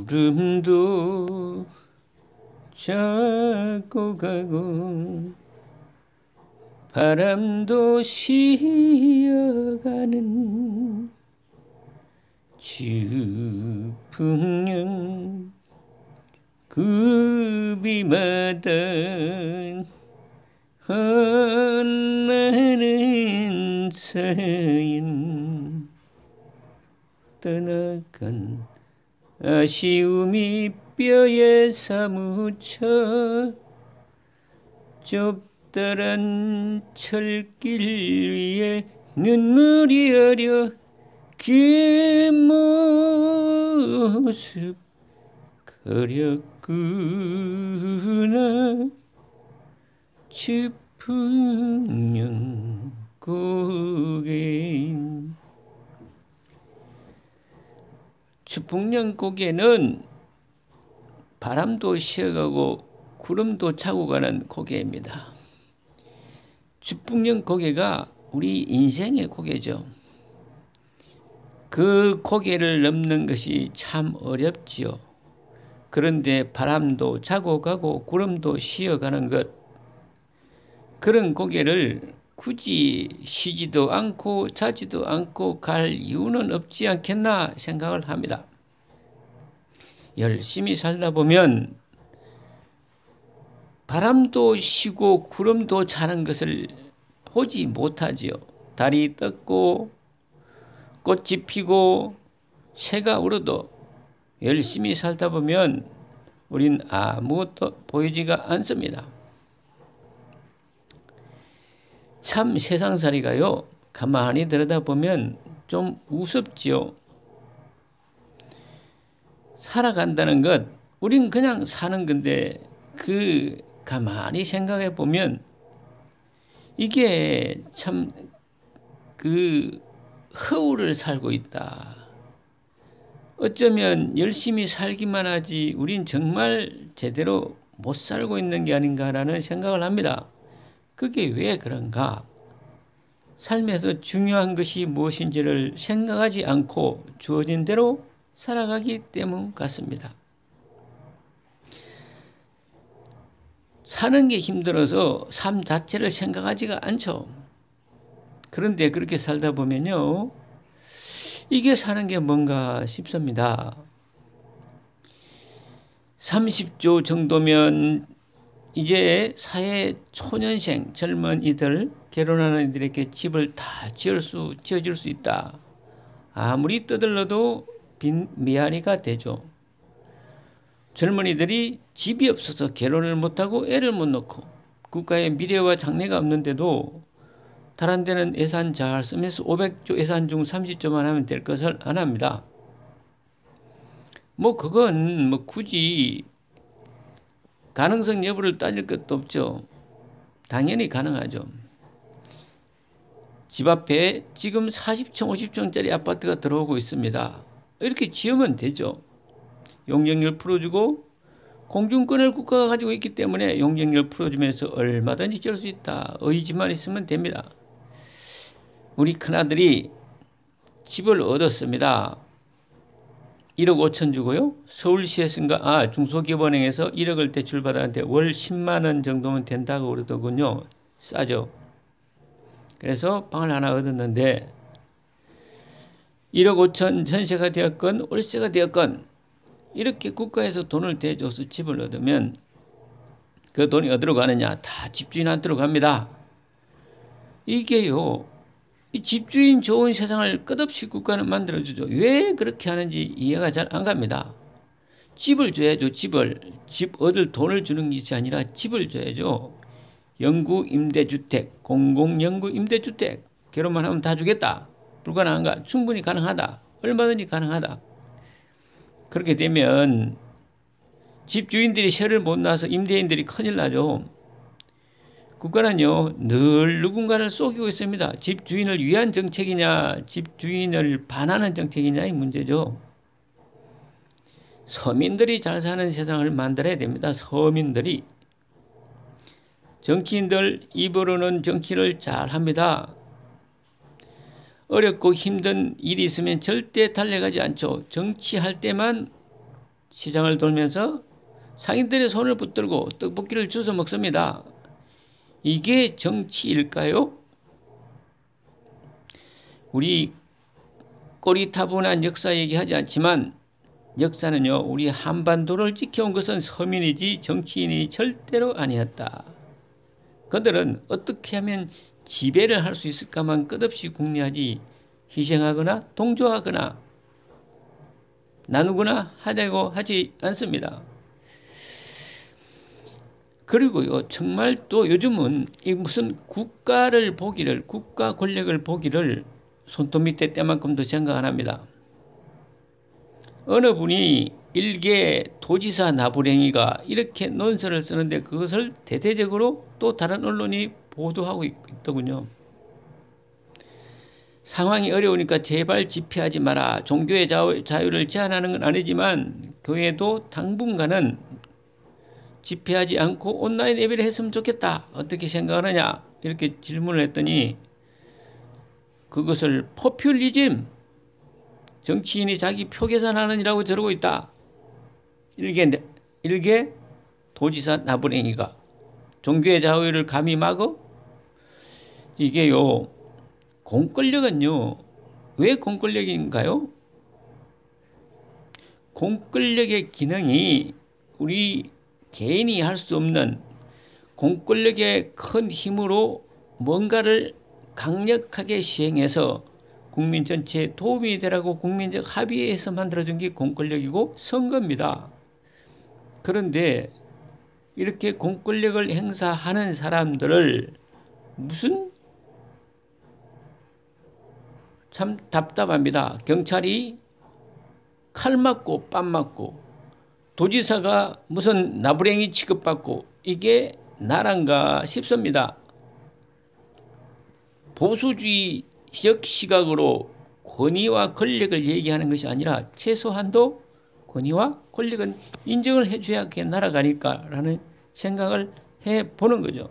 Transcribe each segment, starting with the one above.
구름도 자고 가고 바람도 쉬어가는 주풍령 구비마다 흩날리는 사연 떠나간 아쉬움이 뼈에 사무쳐 좁다란 철길 위에 눈물이 어려 그 모습 그렸구나. 주풍령 고개. 주풍령 고개는 바람도 쉬어가고 구름도 차고 가는 고개입니다. 주풍령 고개가 우리 인생의 고개죠. 그 고개를 넘는 것이 참 어렵지요. 그런데 바람도 차고 가고 구름도 쉬어가는 것, 그런 고개를 굳이 쉬지도 않고 자지도 않고 갈 이유는 없지 않겠나 생각을 합니다. 열심히 살다 보면 바람도 쉬고 구름도 차는 것을 보지 못하지요. 달이 떴고 꽃이 피고 새가 울어도 열심히 살다 보면 우린 아무것도 보이지가 않습니다. 참 세상살이가요, 가만히 들여다보면 좀 우습지요. 살아간다는 것, 우린 그냥 사는 건데 가만히 생각해 보면 이게 참 허울을 살고 있다. 어쩌면 열심히 살기만 하지 우린 정말 제대로 못 살고 있는 게 아닌가라는 생각을 합니다. 그게 왜 그런가? 삶에서 중요한 것이 무엇인지를 생각하지 않고 주어진 대로 살아가기 때문 같습니다. 사는 게 힘들어서 삶 자체를 생각하지가 않죠. 그런데 그렇게 살다 보면요, 이게 사는 게 뭔가 싶습니다. 30조 정도면 이제 사회 초년생 젊은이들, 결혼하는 이들에게 집을 다 지어줄 수 있다. 아무리 떠들러도 빈 미아리가 되죠. 젊은이들이 집이 없어서 결혼을 못하고 애를 못 낳고 국가의 미래와 장래가 없는데도 다른 데는 예산 잘 쓰면서 500조 예산 중 30조만 하면 될 것을 안 합니다. 그건 굳이 가능성 여부를 따질 것도 없죠. 당연히 가능하죠. 집 앞에 지금 40층, 50층짜리 아파트가 들어오고 있습니다. 이렇게 지으면 되죠. 용적률 풀어주고 공중권을 국가가 가지고 있기 때문에 용적률 풀어주면서 얼마든지 지을 수 있다. 의지만 있으면 됩니다. 우리 큰아들이 집을 얻었습니다. 1억 5천 주고요. 서울시에서인가 중소기업은행에서 1억을 대출받았는데 월 10만 원 정도면 된다고 그러더군요. 싸죠. 그래서 방을 하나 얻었는데 1억 5천 전세가 되었건 월세가 되었건 이렇게 국가에서 돈을 대줘서 집을 얻으면 그 돈이 어디로 가느냐? 다 집주인한테로 갑니다. 이게요, 이 집주인 좋은 세상을 끝없이 국가는 만들어주죠. 왜 그렇게 하는지 이해가 잘 안 갑니다. 집을 줘야죠. 집 얻을 돈을 주는 것이 아니라 집을 줘야죠. 영구임대주택, 공공영구임대주택, 결혼만 하면 다 주겠다. 불가능한가? 충분히 가능하다. 얼마든지 가능하다. 그렇게 되면 집주인들이 세를 못 나서 임대인들이 큰일 나죠. 국가는요, 늘 누군가를 속이고 있습니다. 집주인을 위한 정책이냐, 집주인을 반하는 정책이냐의 문제죠. 서민들이 잘 사는 세상을 만들어야 됩니다. 서민들이. 정치인들 입으로는 정치를 잘 합니다. 어렵고 힘든 일이 있으면 절대 달려가지 않죠. 정치할 때만 시장을 돌면서 상인들의 손을 붙들고 떡볶이를 주워 먹습니다. 이게 정치일까요? 우리 꼬리타분한 역사 얘기하지 않지만 역사는요, 우리 한반도를 지켜온 것은 서민이지 정치인이 절대로 아니었다. 그들은 어떻게 하면 지배를 할 수 있을까만 끝없이 궁리하지 희생하거나 동조하거나 나누거나 하려고 하지 않습니다. 그리고요, 정말 또 요즘은 이 무슨 국가 권력을 보기를 손톱 밑에 때만큼도 생각 안 합니다. 어느 분이 일개 도지사 나부랭이가 이렇게 논설을 쓰는데 그것을 대대적으로 또 다른 언론이 보도하고 있더군요. 상황이 어려우니까 제발 집회하지 마라. 종교의 자유를 제한하는 건 아니지만 교회도 당분간은 집회하지 않고 온라인 예배를 했으면 좋겠다. 어떻게 생각하느냐? 이렇게 질문을 했더니 그것을 포퓰리즘, 정치인이 자기 표 계산하느니라고 저러고 있다. 일개 도지사 나부랭이가 종교의 자유를 감히 막어? 이게요, 공권력은요, 왜 공권력인가요? 공권력의 기능이 우리 개인이 할 수 없는 공권력의 큰 힘으로 뭔가를 강력하게 시행해서 국민 전체에 도움이 되라고 국민적 합의에서 만들어준 게 공권력이고 선거입니다. 그런데 이렇게 공권력을 행사하는 사람들을 무슨 참 답답합니다. 경찰이 칼 맞고 뺨 맞고 도지사가 무슨 나부랭이 취급받고 이게 나란가 싶습니다. 보수주의적 시각으로 권위와 권력을 얘기하는 것이 아니라 최소한도 권위와 권력은 인정을 해줘야 그게 날아가니까라는 생각을 해보는 거죠.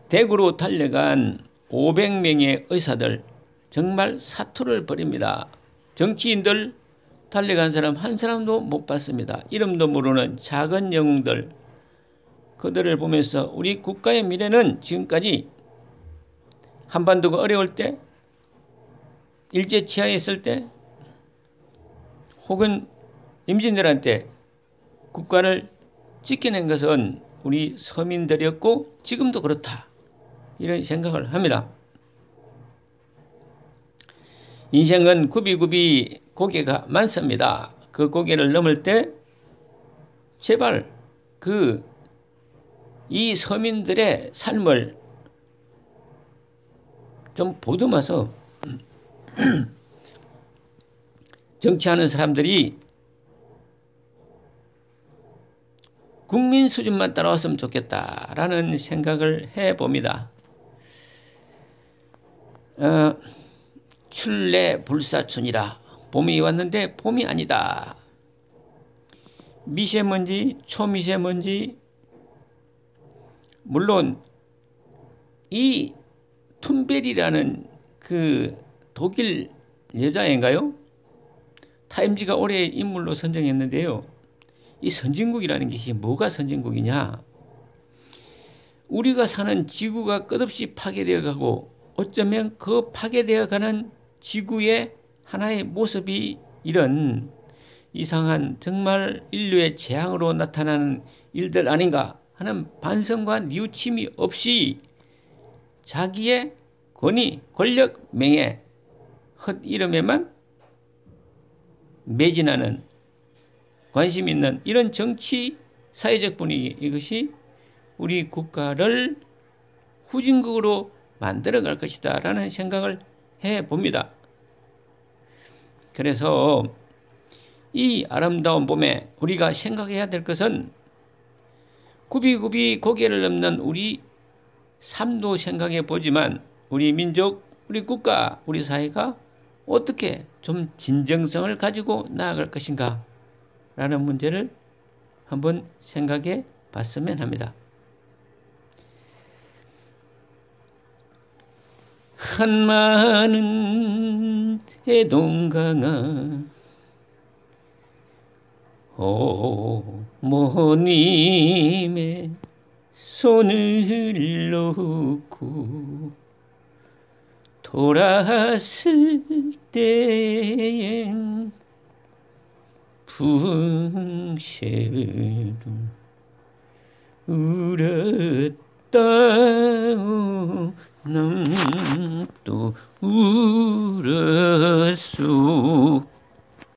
대구로 달려간 500명의 의사들 정말 사투를 벌입니다. 정치인들 달려간 사람 한 사람도 못 봤습니다. 이름도 모르는 작은 영웅들, 그들을 보면서 우리 국가의 미래는 지금까지 한반도가 어려울 때, 일제 치하에 있을 때, 혹은 임진왜란 때 국가를 지켜낸 것은 우리 서민들이었고 지금도 그렇다. 이런 생각을 합니다. 인생은 굽이굽이 고개가 많습니다. 그 고개를 넘을 때 제발 이 서민들의 삶을 좀 보듬어서 정치하는 사람들이 국민 수준만 따라왔으면 좋겠다라는 생각을 해봅니다. 출래불사춘이라 봄이 왔는데 봄이 아니다. 미세먼지, 초미세먼지, 물론 이 툰베리라는 그 독일 여자인가요? 타임지가 올해 인물로 선정했는데요. 이 선진국이라는 것이 뭐가 선진국이냐? 우리가 사는 지구가 끝없이 파괴되어 가고 어쩌면 그 파괴되어 가는 지구의 하나의 모습이 이런 이상한 정말 인류의 재앙으로 나타나는 일들 아닌가 하는 반성과 뉘우침이 없이 자기의 권위, 권력, 명예, 헛 이름에만 매진하는 관심 있는 이런 정치 사회적 분위기, 이것이 우리 국가를 후진국으로 만들어갈 것이다 라는 생각을 해봅니다. 그래서 이 아름다운 봄에 우리가 생각해야 될 것은 굽이굽이 고개를 넘는 우리 삶도 생각해 보지만 우리 민족, 우리 국가, 우리 사회가 어떻게 좀 진정성을 가지고 나아갈 것인가 라는 문제를 한번 생각해 봤으면 합니다. 한마는 해동강아 어머님의 손을 놓고 돌아왔을 때엔 풍새로 울었다 남도